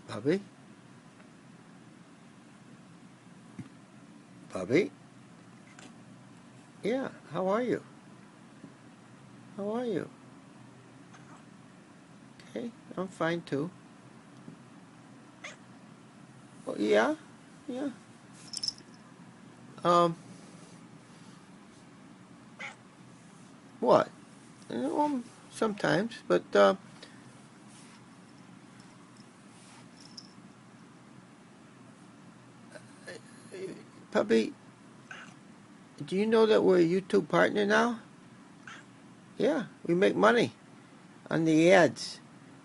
Puppy? Puppy? Yeah, how are you? How are you? Okay, I'm fine too. Oh, yeah? Yeah. Um, what? Sometimes, but, Puppy, do you know that we're a YouTube partner now? Yeah, we make money on the ads.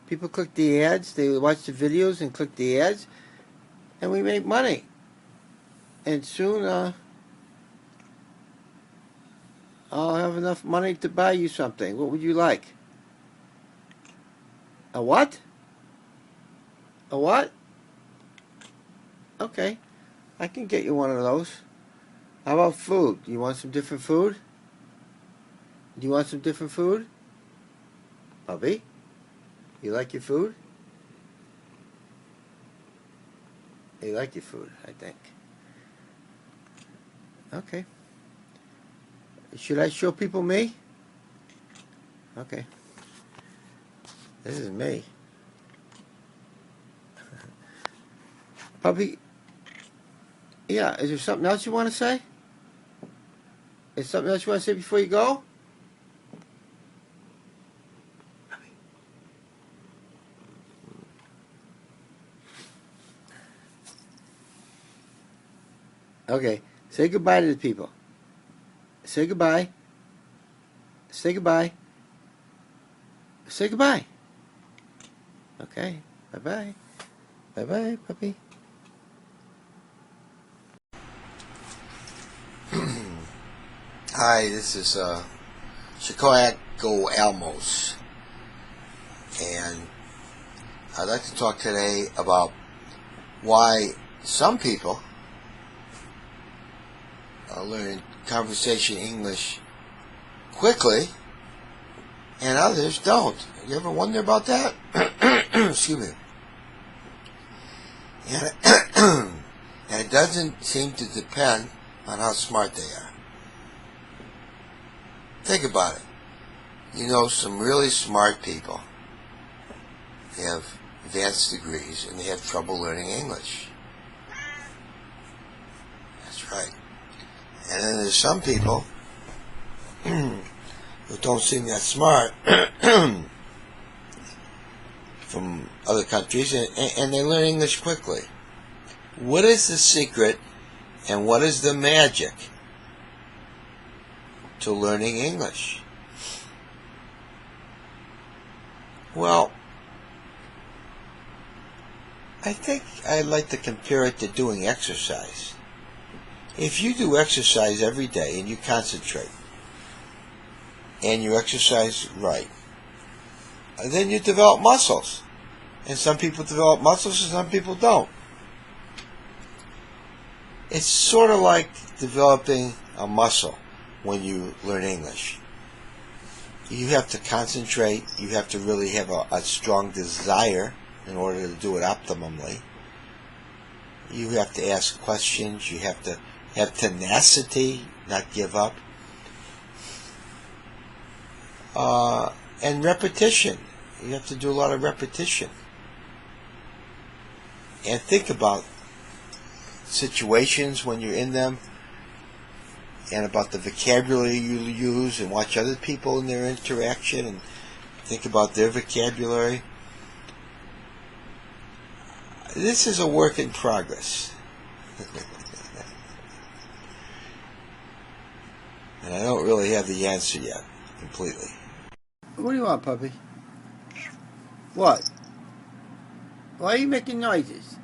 People click the ads, they watch the videos and click the ads, and we make money. And soon, I'll have enough money to buy you something. What would you like? A what? A what? Okay, I can get you one of those. How about food? Do you want some different food? Do you want some different food? Bubby, you like your food? You like your food, I think. Okay. Should I show people me? Okay. This is me. Puppy, yeah, is there something else you want to say? Is something else you want to say before you go? Okay, say goodbye to the people. Say goodbye. Say goodbye. Say goodbye. Okay, bye-bye. Bye-bye, puppy. Hi, this is Chicago Almos, and I'd like to talk today about why some people learn conversation English quickly and others don't. You ever wonder about that? Excuse me. And it doesn't seem to depend on how smart they are. Think about it. You know some really smart people. They have advanced degrees and they have trouble learning English. That's right. And then there's some people who don't seem that smart from other countries and they learn English quickly. What is the secret and what is the magic to learning English? Well, I think I'd like to compare it to doing exercise. If you do exercise every day and you concentrate and you exercise right, then you develop muscles. And some people develop muscles and some people don't. It's sort of like developing a muscle when you learn English. You have to concentrate. You have to really have a strong desire in order to do it optimally. You have to ask questions. You have to have tenacity, not give up. And repetition. You have to do a lot of repetition. And think about situations when you're in them and about the vocabulary you use and watch other people in their interaction and think about their vocabulary. This is a work in progress. And I don't really have the answer yet, completely. What do you want, puppy? What? Why are you making noises?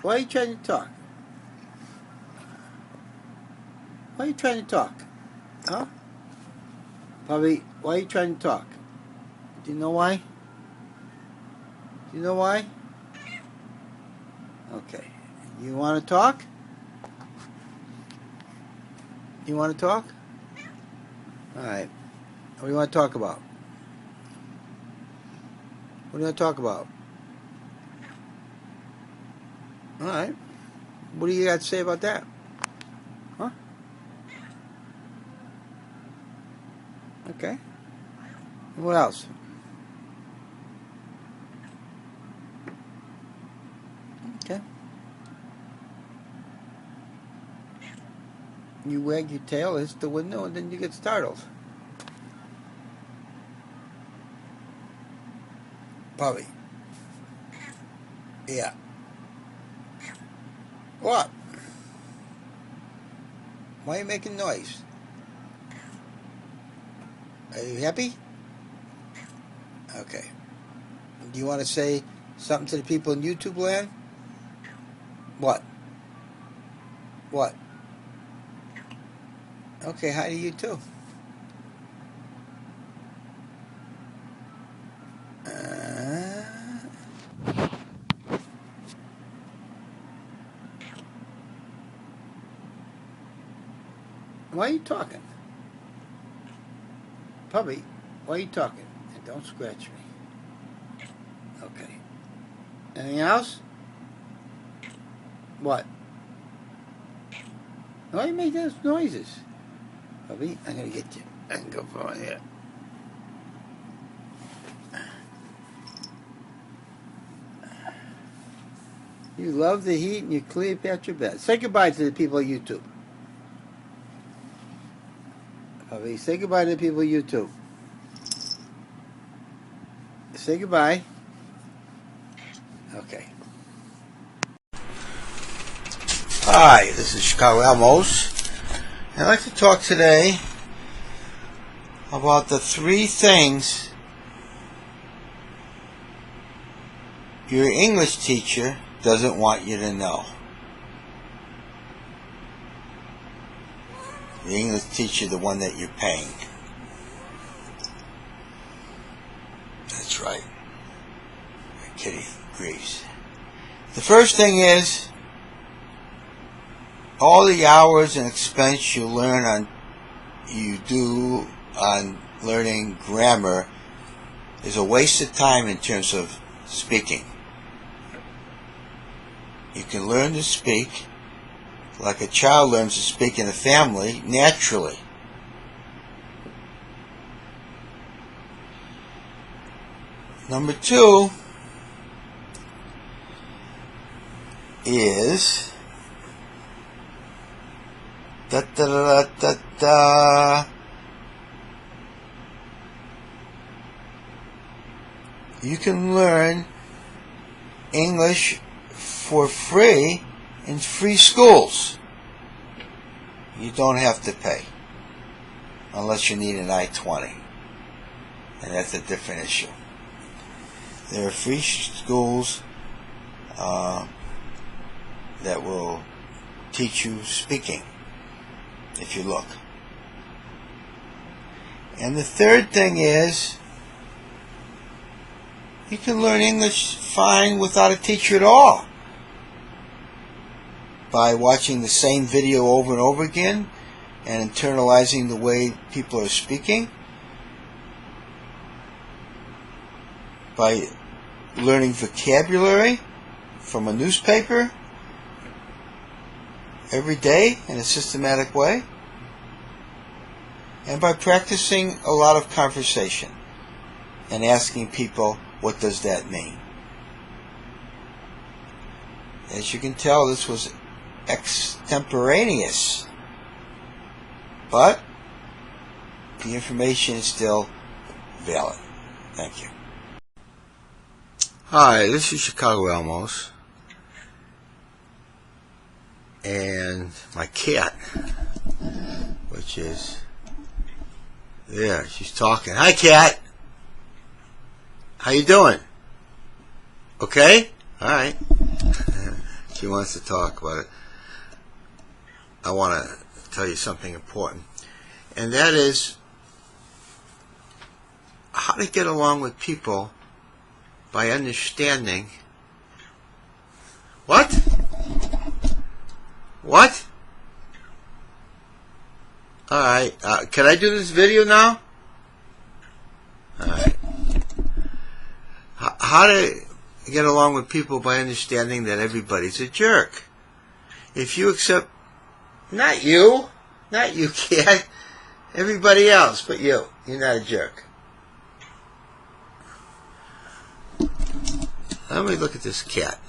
Why are you trying to talk? Why are you trying to talk? Huh? Puppy, why are you trying to talk? Do you know why? Do you know why? Okay. You want to talk? You want to talk? Alright. What do you want to talk about? What do you want to talk about? All right. What do you got to say about that? Huh? Okay. What else? Okay. You wag your tail, hits the window, and then you get startled. Puppy. Yeah. What? Why are you making noise? Are you happy? Okay. Do you want to say something to the people in YouTube land? What? What? Okay, hi to you too. Why are you talking? Puppy, why are you talking? And don't scratch me. Okay. Anything else? What? Why you make those noises? Puppy, I'm gonna get you. I can go for here. You love the heat and you sleep at your bed. Say goodbye to the people of YouTube. Puppy, say goodbye to the people of YouTube. Say goodbye. Okay. Hi, this is Chicago Elmos. I'd like to talk today about the 3 things your English teacher doesn't want you to know. The English teacher, the one that you're paying. That's right. Kitty grieves. The first thing is, all the hours and expense you do on learning grammar is a waste of time in terms of speaking. You can learn to speak like a child learns to speak in a family naturally. Number 2 is you can learn English for free in free schools. You don't have to pay unless you need an I-20, and that's a different issue. There are free schools that will teach you speaking if you look. And the third thing is, you can learn English fine without a teacher at all, by watching the same video over and over again and internalizing the way people are speaking, by learning vocabulary from a newspaper every day in a systematic way, and by practicing a lot of conversation and asking people, what does that mean? As you can tell, this was extemporaneous, but the information is still valid. Thank you. Hi, this is Chicago Elmos, and my cat, which is there, she's talking. Hi, cat. How you doing? Okay? All right. She wants to talk about it. I want to tell you something important, and that is how to get along with people by understanding. What? What? Alright, can I do this video now? Alright. How to get along with people by understanding that everybody's a jerk. If you accept, not you, cat, everybody else but you. You're not a jerk. Let me look at this cat.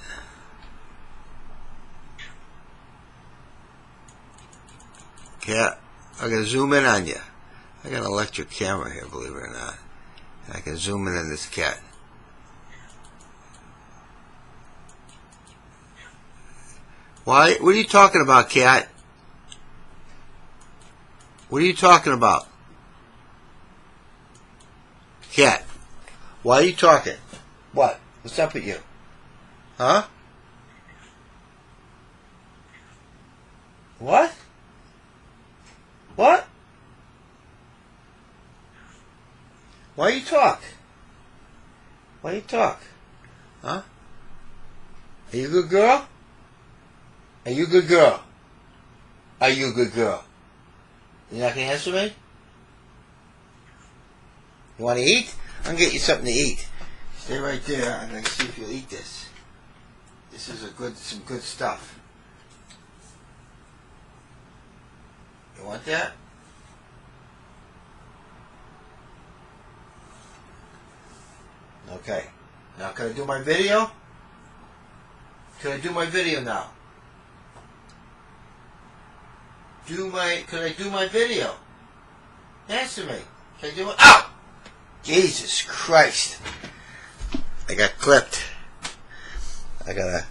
Cat, I gotta zoom in on you. I got an electric camera here, believe it or not. I can zoom in on this cat. Why? What are you talking about, cat? What are you talking about? Cat, why are you talking? What? What's up with you? Huh? What? What? Why you talk? Why you talk? Huh? Are you a good girl? Are you a good girl? Are you a good girl? You're not going to answer me? You want to eat? I'm going to get you something to eat. Stay right there. I'm going to see if you'll eat this. This is some good stuff. You want that? Okay. Now can I do my video? Can I do my video now? Can I do my video? Answer me. Can I do it? Ow! Jesus Christ. I got clipped. I gotta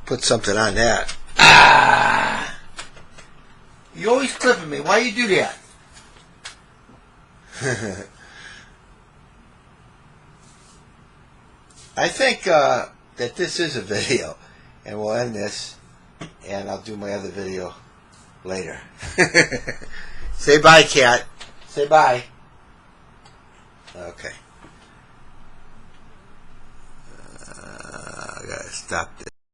put something on that. Ah! You always clipping me. Why you do that? I think that this is a video, and we'll end this, and I'll do my other video later. Say bye, cat. Say bye. Okay. I gotta stop this.